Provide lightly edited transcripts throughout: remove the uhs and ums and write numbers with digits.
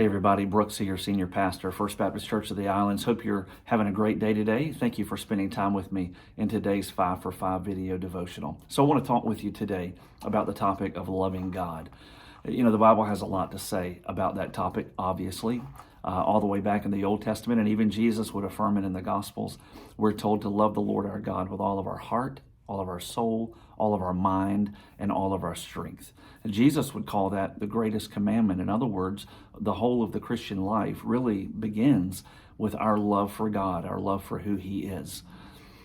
Hey everybody, Brooks here, Senior Pastor, First Baptist Church of the Islands. Hope you're having a great day today. Thank you for spending time with me in today's 5 for 5 video devotional. So I want to talk with you today about the topic of loving God. You know, the Bible has a lot to say about that topic, obviously. All the way back in the Old Testament, and even Jesus would affirm it in the Gospels. We're told to love the Lord our God with all of our heart, all of our soul, all of our mind, and all of our strength. And Jesus would call that the greatest commandment. In other words, the whole of the Christian life really begins with our love for God, our love for who He is.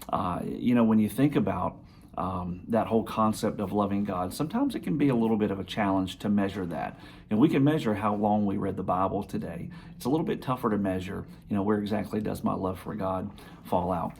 When you think about that whole concept of loving God, sometimes it can be a little bit of a challenge to measure that. And we can measure how long we read the Bible today. It's a little bit tougher to measure, where exactly does my love for God fall out.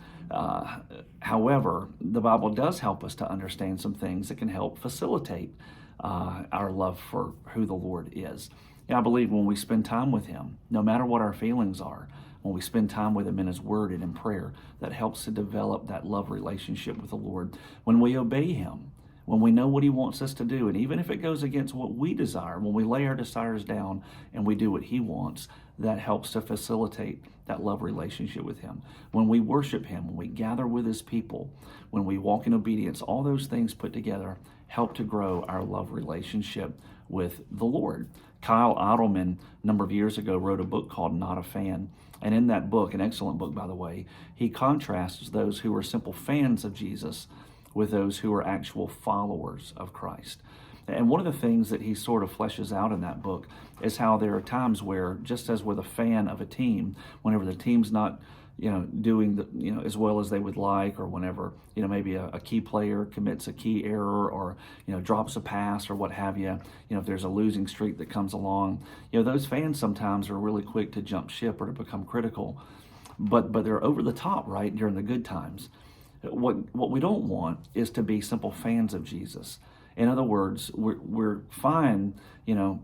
However, the Bible does help us to understand some things that can help facilitate our love for who the Lord is. And I believe when we spend time with Him, no matter what our feelings are, when we spend time with Him in His Word and in prayer, that helps to develop that love relationship with the Lord. When we obey Him, when we know what He wants us to do, and even if it goes against what we desire, when we lay our desires down and we do what He wants, that helps to facilitate that love relationship with Him. When we worship Him, when we gather with His people, when we walk in obedience, all those things put together help to grow our love relationship with the Lord. Kyle Idleman, a number of years ago, wrote a book called Not a Fan. And in that book, an excellent book, by the way, he contrasts those who are simple fans of Jesus with those who are actual followers of Christ. And one of the things that he sort of fleshes out in that book is how there are times where, just as with a fan of a team, whenever the team's not doing as well as they would like, or whenever maybe a key player commits a key error, or drops a pass or what have you, if there's a losing streak that comes along, those fans sometimes are really quick to jump ship or to become critical, but they're over the top, right, during the good times. What we don't want is to be simple fans of Jesus. In other words, we're fine,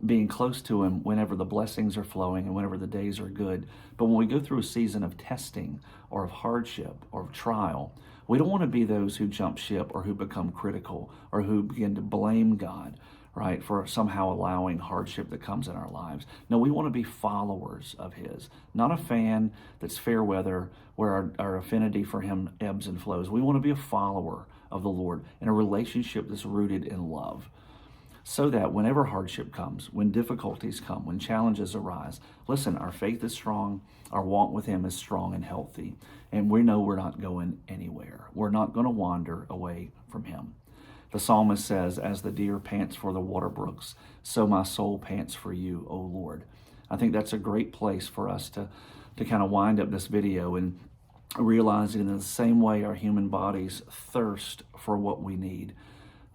being close to Him whenever the blessings are flowing and whenever the days are good. But when we go through a season of testing or of hardship or of trial, we don't want to be those who jump ship or who become critical or who begin to blame God, right, for somehow allowing hardship that comes in our lives. No, we want to be followers of His, not a fan that's fair weather where our affinity for Him ebbs and flows. We want to be a follower of the Lord in a relationship that's rooted in love, so that whenever hardship comes, when difficulties come, when challenges arise, listen, our faith is strong, our walk with Him is strong and healthy, and we know we're not going anywhere. We're not going to wander away from Him. The psalmist says, "As the deer pants for the water brooks, so my soul pants for you, O Lord." I think that's a great place for us to kind of wind up this video and realizing in the same way our human bodies thirst for what we need.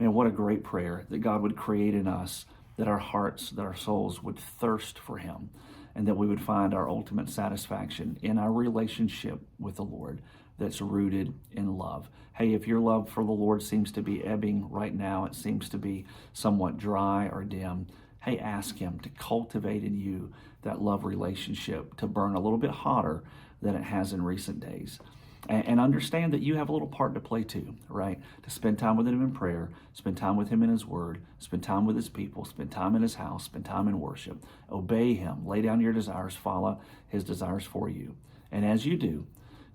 Man, what a great prayer that God would create in us, that our hearts, that our souls would thirst for Him, and that we would find our ultimate satisfaction in our relationship with the Lord that's rooted in love. Hey, if your love for the Lord seems to be ebbing right now, it seems to be somewhat dry or dim, hey, ask Him to cultivate in you that love relationship to burn a little bit hotter than it has in recent days. And understand that you have a little part to play too, right? To spend time with Him in prayer, spend time with Him in His Word, spend time with His people, spend time in His house, spend time in worship. Obey Him, lay down your desires, follow His desires for you. And as you do,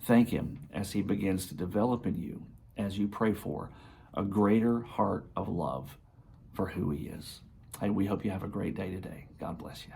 thank Him as He begins to develop in you, as you pray for a greater heart of love for who He is. Hey, we hope you have a great day today. God bless you.